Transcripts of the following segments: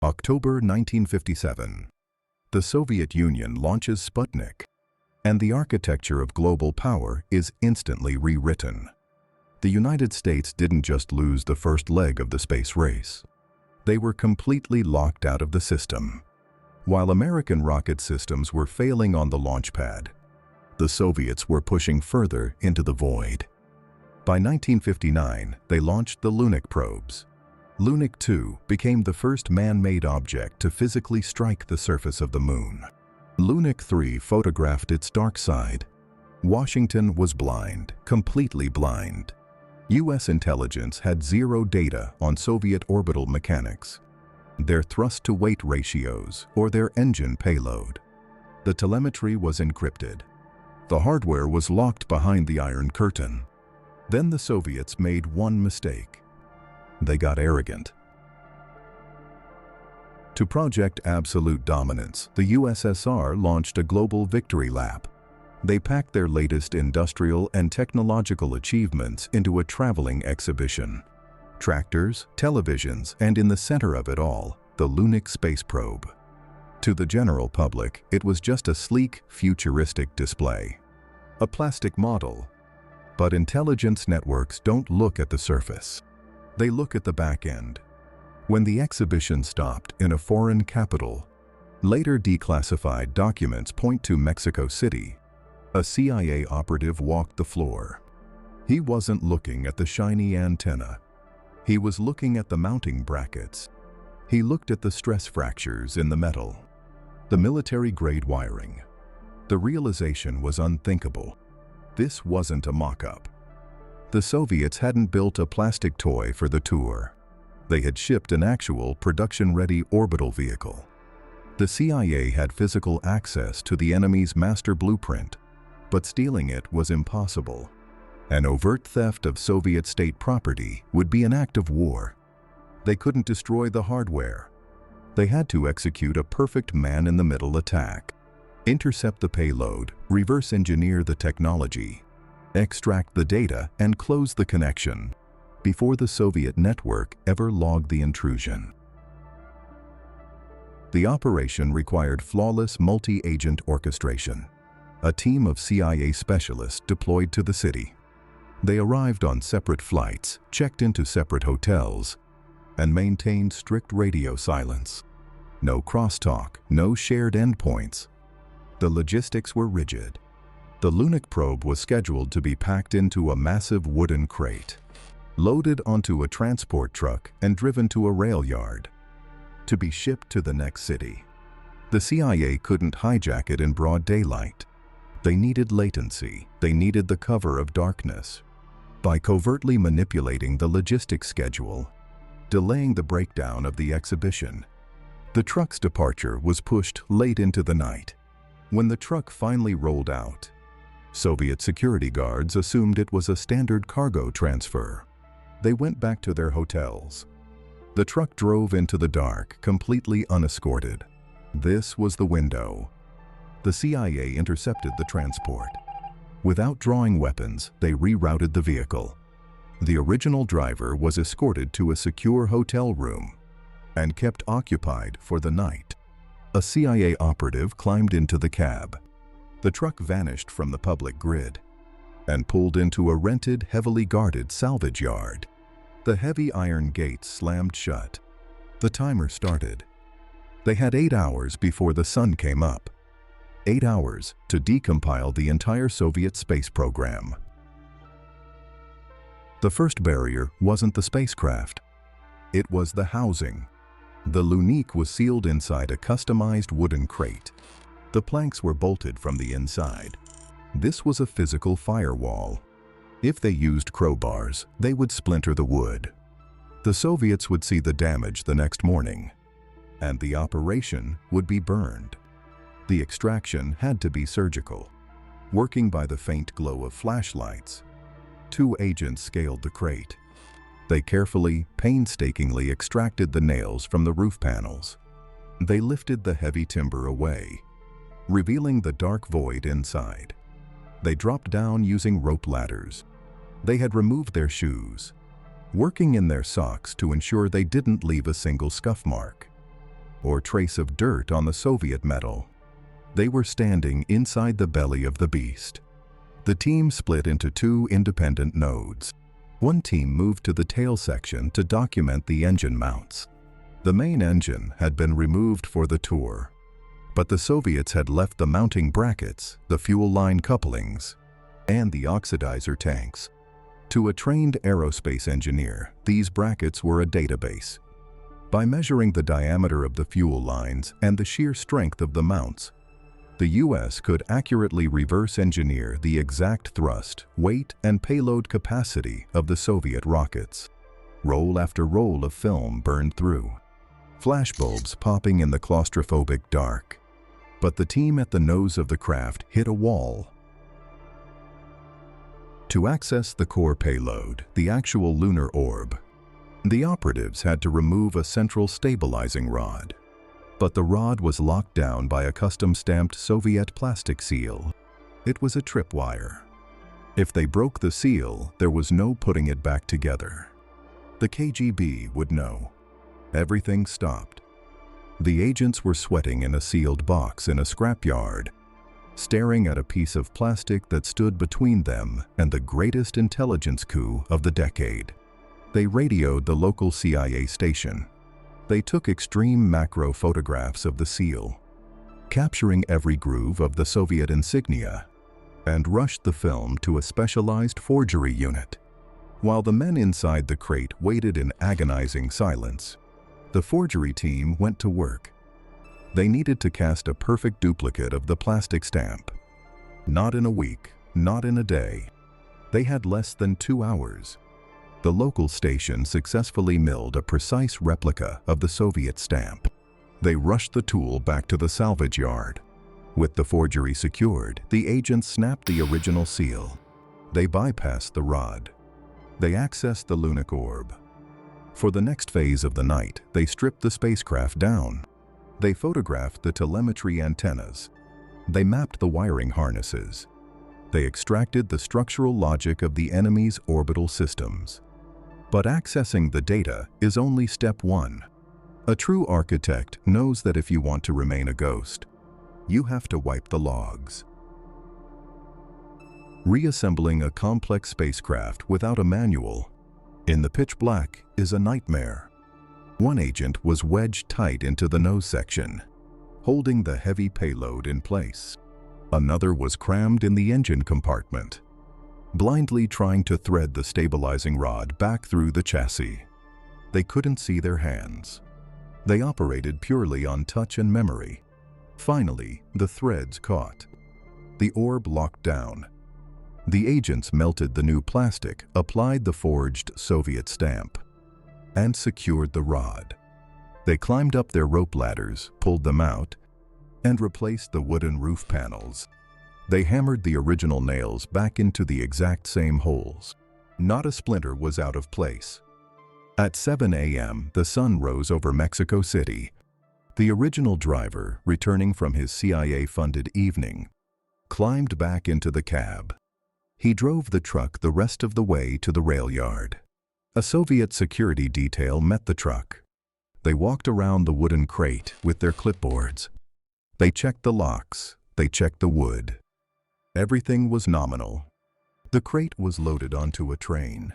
October 1957. The Soviet Union launches Sputnik, and the architecture of global power is instantly rewritten. The United States didn't just lose the first leg of the space race. They were completely locked out of the system. While American rocket systems were failing on the launch pad, the Soviets were pushing further into the void. By 1959, they launched the Lunik probes. Lunik 2 became the first man-made object to physically strike the surface of the moon. Lunik 3 photographed its dark side. Washington was blind, completely blind. U.S. intelligence had zero data on Soviet orbital mechanics, their thrust-to-weight ratios, or their engine payload. The telemetry was encrypted. The hardware was locked behind the Iron Curtain. Then the Soviets made one mistake. They got arrogant. To project absolute dominance, the USSR launched a global victory lap. They packed their latest industrial and technological achievements into a traveling exhibition. Tractors, televisions, and in the center of it all, the Lunik space probe. To the general public, it was just a sleek, futuristic display. A plastic model. But intelligence networks don't look at the surface. They look at the back end. When the exhibition stopped in a foreign capital, later declassified documents point to Mexico City, a CIA operative walked the floor. He wasn't looking at the shiny antenna. He was looking at the mounting brackets. He looked at the stress fractures in the metal, the military-grade wiring. The realization was unthinkable. This wasn't a mock-up. The Soviets hadn't built a plastic toy for the tour. They had shipped an actual production-ready orbital vehicle. The CIA had physical access to the enemy's master blueprint, but stealing it was impossible. An overt theft of Soviet state property would be an act of war. They couldn't destroy the hardware. They had to execute a perfect man-in-the-middle attack. Intercept the payload, reverse engineer the technology, extract the data, and close the connection before the Soviet network ever logged the intrusion. The operation required flawless multi-agent orchestration. A team of CIA specialists deployed to the city. They arrived on separate flights, checked into separate hotels, and maintained strict radio silence. No crosstalk, no shared endpoints. The logistics were rigid. The Lunik probe was scheduled to be packed into a massive wooden crate, loaded onto a transport truck and driven to a rail yard, to be shipped to the next city. The CIA couldn't hijack it in broad daylight. They needed latency. They needed the cover of darkness. By covertly manipulating the logistics schedule, delaying the breakdown of the exhibition, the truck's departure was pushed late into the night. When the truck finally rolled out, Soviet security guards assumed it was a standard cargo transfer. They went back to their hotels. The truck drove into the dark, completely unescorted. This was the window. The CIA intercepted the transport. Without drawing weapons, they rerouted the vehicle. The original driver was escorted to a secure hotel room and kept occupied for the night. A CIA operative climbed into the cab. The truck vanished from the public grid and pulled into a rented, heavily guarded salvage yard. The heavy iron gates slammed shut. The timer started. They had 8 hours before the sun came up. 8 hours to decompile the entire Soviet space program. The first barrier wasn't the spacecraft. It was the housing. The Lunik was sealed inside a customized wooden crate. The planks were bolted from the inside. This was a physical firewall. If they used crowbars, they would splinter the wood. The Soviets would see the damage the next morning, and the operation would be burned. The extraction had to be surgical. Working by the faint glow of flashlights, 2 agents scaled the crate. They carefully, painstakingly extracted the nails from the roof panels. They lifted the heavy timber away, revealing the dark void inside. They dropped down using rope ladders. They had removed their shoes, working in their socks to ensure they didn't leave a single scuff mark. or trace of dirt on the Soviet metal. They were standing inside the belly of the beast. The team split into two independent nodes. One team moved to the tail section to document the engine mounts. The main engine had been removed for the tour, but the Soviets had left the mounting brackets, the fuel line couplings, and the oxidizer tanks. To a trained aerospace engineer, these brackets were a database. By measuring the diameter of the fuel lines and the sheer strength of the mounts, the U.S. could accurately reverse engineer the exact thrust, weight, and payload capacity of the Soviet rockets. Roll after roll of film burned through, flashbulbs popping in the claustrophobic dark. But the team at the nose of the craft hit a wall. To access the core payload, the actual lunar orb, the operatives had to remove a central stabilizing rod. But the rod was locked down by a custom-stamped Soviet plastic seal. It was a tripwire. If they broke the seal, there was no putting it back together. The KGB would know. Everything stopped. The agents were sweating in a sealed box in a scrapyard, staring at a piece of plastic that stood between them and the greatest intelligence coup of the decade. They radioed the local CIA station. They took extreme macro photographs of the seal, capturing every groove of the Soviet insignia, and rushed the film to a specialized forgery unit. While the men inside the crate waited in agonizing silence, the forgery team went to work. They needed to cast a perfect duplicate of the plastic stamp. Not in a week, not in a day. They had less than 2 hours. The local station successfully milled a precise replica of the Soviet stamp. They rushed the tool back to the salvage yard. With the forgery secured, the agents snapped the original seal. They bypassed the rod. They accessed the Lunik orb. For the next phase of the night, they stripped the spacecraft down. They photographed the telemetry antennas. They mapped the wiring harnesses. They extracted the structural logic of the enemy's orbital systems. But accessing the data is only step one. A true architect knows that if you want to remain a ghost, you have to wipe the logs. Reassembling a complex spacecraft without a manual in the pitch black is a nightmare. One agent was wedged tight into the nose section, holding the heavy payload in place. Another was crammed in the engine compartment, blindly trying to thread the stabilizing rod back through the chassis. They couldn't see their hands. They operated purely on touch and memory. Finally, the threads caught. The orb locked down. The agents melted the new plastic, applied the forged Soviet stamp, and secured the rod. They climbed up their rope ladders, pulled them out, and replaced the wooden roof panels. They hammered the original nails back into the exact same holes. Not a splinter was out of place. At 7 a.m., the sun rose over Mexico City. The original driver, returning from his CIA-funded evening, climbed back into the cab. He drove the truck the rest of the way to the rail yard. A Soviet security detail met the truck. They walked around the wooden crate with their clipboards. They checked the locks. They checked the wood. Everything was nominal. The crate was loaded onto a train,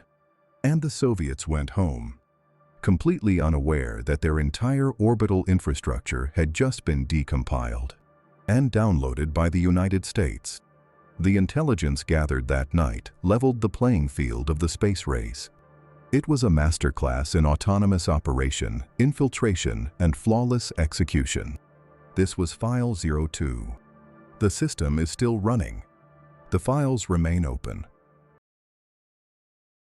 and the Soviets went home, completely unaware that their entire orbital infrastructure had just been decompiled and downloaded by the United States. The intelligence gathered that night leveled the playing field of the space race. It was a masterclass in autonomous operation, infiltration, and flawless execution. This was File 02. The system is still running. The files remain open.